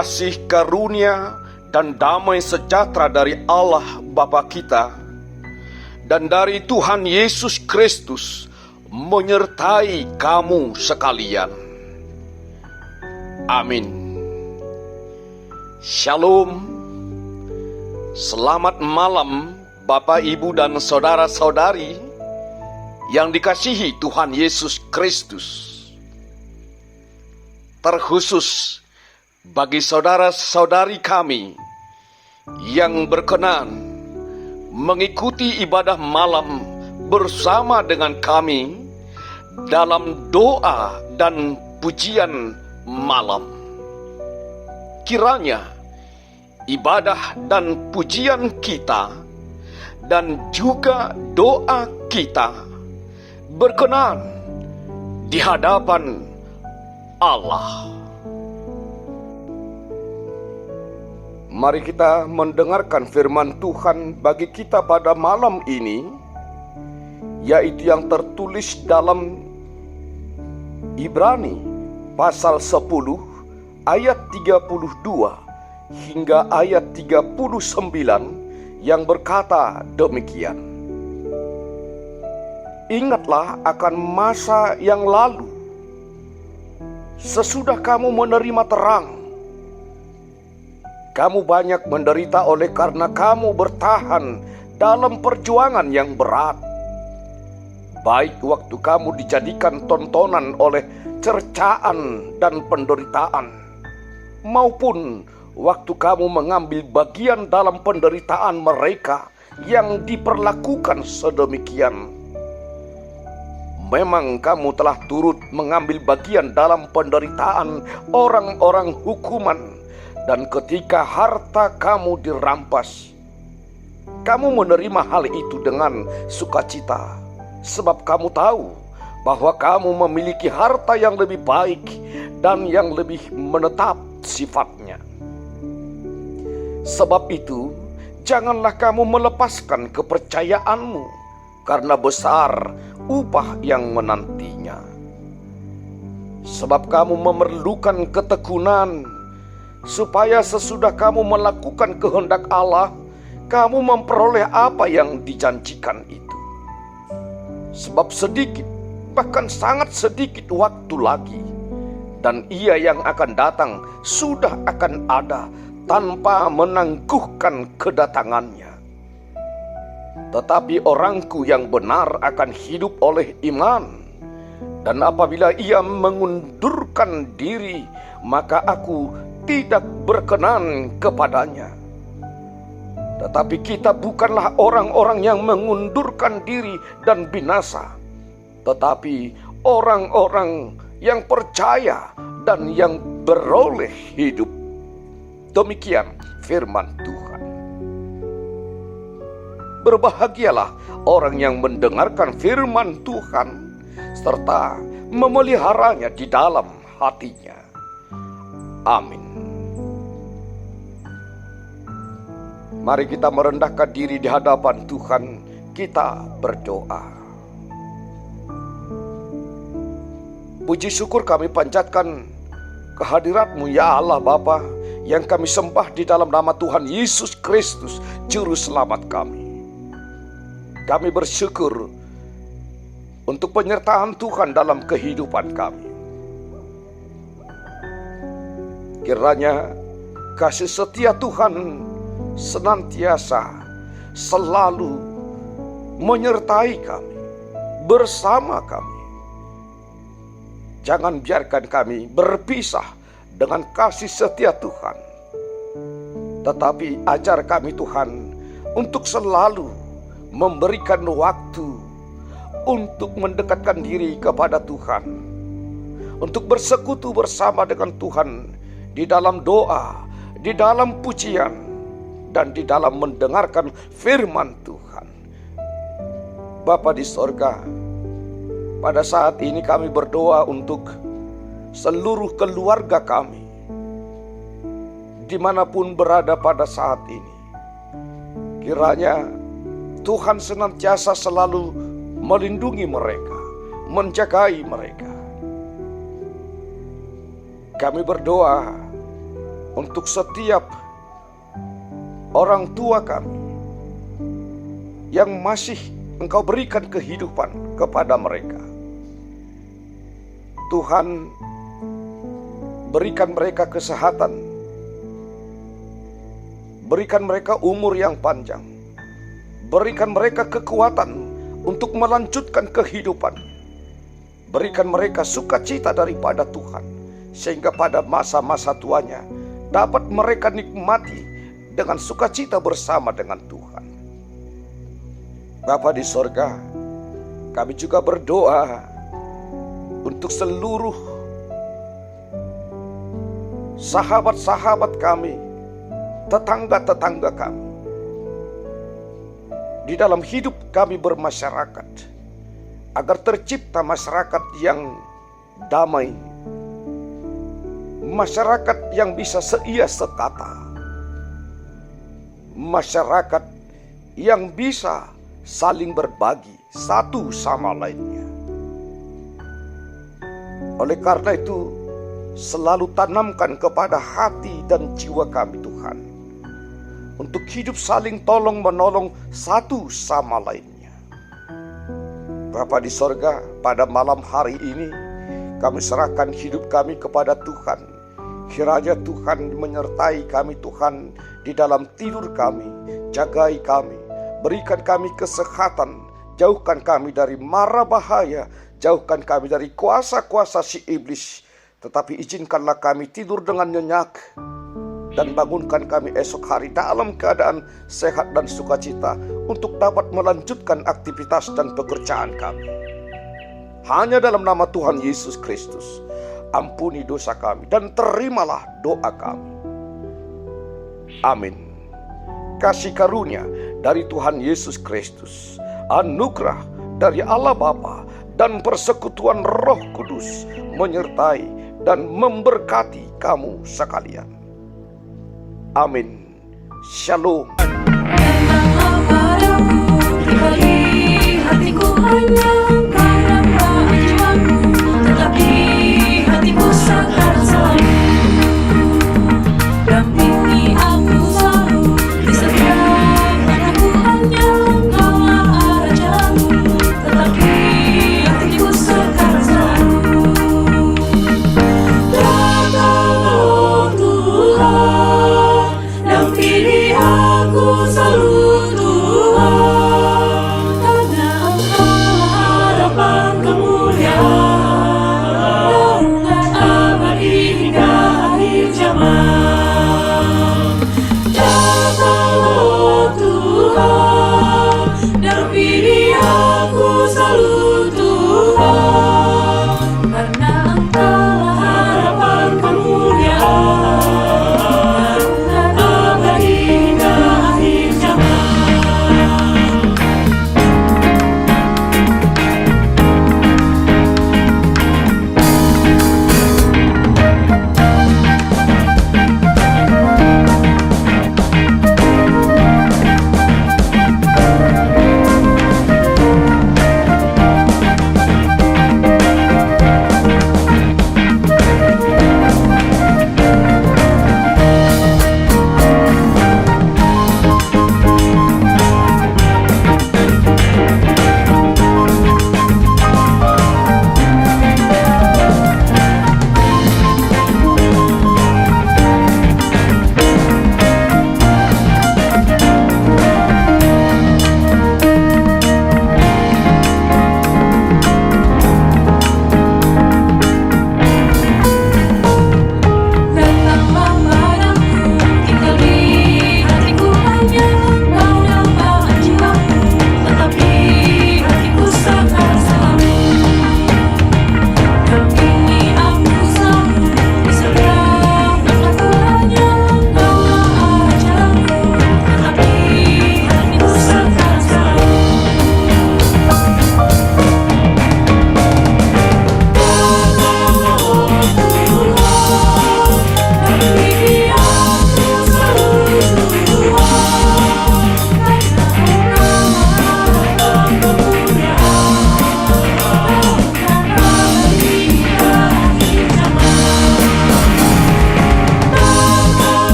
kasih karunia dan damai sejahtera dari Allah Bapa kita dan dari Tuhan Yesus Kristus menyertai kamu sekalian. Amin. Shalom. Selamat malam Bapak, Ibu, dan saudara-saudari yang dikasihi Tuhan Yesus Kristus. Terkhusus bagi saudara-saudari kami yang berkenan mengikuti ibadah malam bersama dengan kami dalam doa dan pujian malam. Kiranya ibadah dan pujian kita dan juga doa kita berkenan di hadapan Allah. Mari kita mendengarkan firman Tuhan bagi kita pada malam ini, yaitu yang tertulis dalam Ibrani pasal 10 ayat 32 hingga ayat 39 yang berkata demikian. Ingatlah akan masa yang lalu, sesudah kamu menerima terang. Kamu banyak menderita oleh karena kamu bertahan dalam perjuangan yang berat. Baik waktu kamu dijadikan tontonan oleh cercaan dan penderitaan, maupun waktu kamu mengambil bagian dalam penderitaan mereka yang diperlakukan sedemikian. Memang kamu telah turut mengambil bagian dalam penderitaan orang-orang hukuman, dan ketika harta kamu dirampas, kamu menerima hal itu dengan sukacita, sebab kamu tahu bahwa kamu memiliki harta yang lebih baik dan yang lebih menetap sifatnya. Sebab itu, janganlah kamu melepaskan kepercayaanmu, karena besar upah yang menantinya. Sebab kamu memerlukan ketekunan, supaya sesudah kamu melakukan kehendak Allah, kamu memperoleh apa yang dijanjikan itu. Sebab sedikit, bahkan sangat sedikit waktu lagi, dan Ia yang akan datang sudah akan ada tanpa menangguhkan kedatangannya. Tetapi orangku yang benar akan hidup oleh iman, dan apabila ia mengundurkan diri, maka aku tidak berkenan kepadanya. Tetapi kita bukanlah orang-orang yang mengundurkan diri dan binasa, tetapi orang-orang yang percaya dan yang beroleh hidup. Demikian firman Tuhan. Berbahagialah orang yang mendengarkan firman Tuhan serta memeliharanya di dalam hatinya. Amin. Mari kita merendahkan diri di hadapan Tuhan, kita berdoa. Puji syukur kami panjatkan kehadirat-Mu ya Allah Bapa, yang kami sembah di dalam nama Tuhan Yesus Kristus, Juru Selamat kami. Kami bersyukur untuk penyertaan Tuhan dalam kehidupan kami. Kiranya kasih setia Tuhan senantiasa selalu menyertai kami, bersama kami. Jangan biarkan kami berpisah dengan kasih setia Tuhan, tetapi ajar kami Tuhan untuk selalu memberikan waktu untuk mendekatkan diri kepada Tuhan, untuk bersekutu bersama dengan Tuhan di dalam doa, di dalam pujian, dan di dalam mendengarkan firman Tuhan. Bapa di sorga, pada saat ini kami berdoa untuk seluruh keluarga kami, dimanapun berada pada saat ini. Kiranya Tuhan senantiasa selalu melindungi mereka, menjagai mereka. Kami berdoa untuk setiap orang tua kami yang masih Engkau berikan kehidupan kepada mereka. Tuhan, berikan mereka kesehatan, berikan mereka umur yang panjang, berikan mereka kekuatan untuk melanjutkan kehidupan, berikan mereka sukacita daripada Tuhan, sehingga pada masa-masa tuanya dapat mereka nikmati dengan sukacita bersama dengan Tuhan. Bapa di sorga, kami juga berdoa untuk seluruh sahabat-sahabat kami, tetangga-tetangga kami, di dalam hidup kami bermasyarakat, agar tercipta masyarakat yang damai, masyarakat yang bisa seia sekata, masyarakat yang bisa saling berbagi satu sama lainnya. Oleh karena itu, selalu tanamkan kepada hati dan jiwa kami Tuhan, untuk hidup saling tolong menolong satu sama lainnya. Bapa di sorga, pada malam hari ini kami serahkan hidup kami kepada Tuhan. Kiranya Tuhan menyertai kami Tuhan di dalam tidur kami, jagai kami, berikan kami kesehatan, jauhkan kami dari mara bahaya, jauhkan kami dari kuasa-kuasa si iblis. Tetapi izinkanlah kami tidur dengan nyenyak, dan bangunkan kami esok hari dalam keadaan sehat dan sukacita, untuk dapat melanjutkan aktivitas dan pekerjaan kami. Hanya dalam nama Tuhan Yesus Kristus, ampuni dosa kami dan terimalah doa kami. Amin. Kasih karunia dari Tuhan Yesus Kristus, anugerah dari Allah Bapa, dan persekutuan Roh Kudus menyertai dan memberkati kamu sekalian. Amin. Shalom.